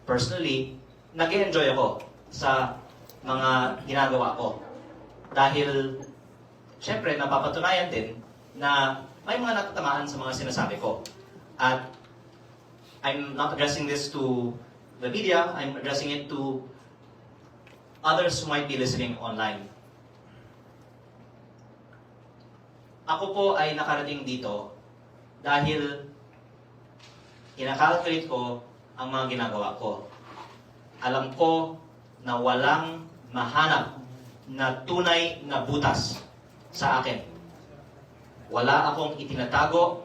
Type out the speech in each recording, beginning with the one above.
personally, nag-enjoy ako sa mga ginagawa ko. Dahil, syempre, napapatunayan din na may mga natatamaan sa mga sinasabi ko. At I'm not addressing this to the media, I'm addressing it to others who might be listening online. Ako po ay nakarating dito dahil kinakalculate ko ang mga ginagawa ko. Alam ko na walang mahanap na tunay na butas sa akin. Wala akong itinatago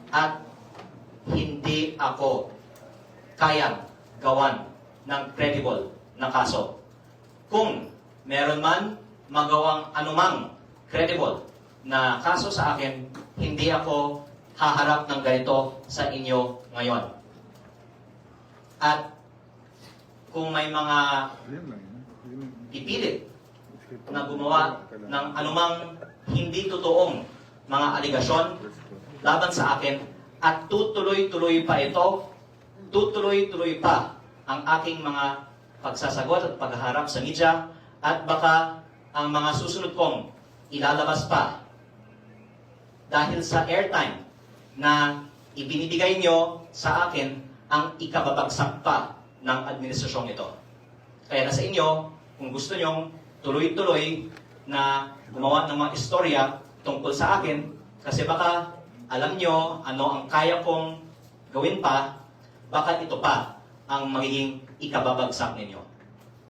at hindi ako kayang gawan ng credible na kaso. Kung meron man magawang anumang credible na kaso sa akin, hindi ako haharap ng ganito sa inyo ngayon. At kung may mga ipilit na gumawa ng anumang hindi totoong mga aligasyon laban sa akin at tutuloy-tuloy pa ito, tutuloy-tuloy pa ang aking mga pagsasagot at pagharap sa media at baka ang mga susunod kong ilalabas pa dahil sa airtime na ibinibigay nyo sa akin ang ikababagsak pa ng administrasyong ito. Kaya nasa inyo, kung gusto nyong tuloy-tuloy na gumawa ng mga istorya tungkol sa akin, kasi baka alam nyo ano ang kaya kong gawin pa, baka ito pa ang magiging ikababagsak ninyo.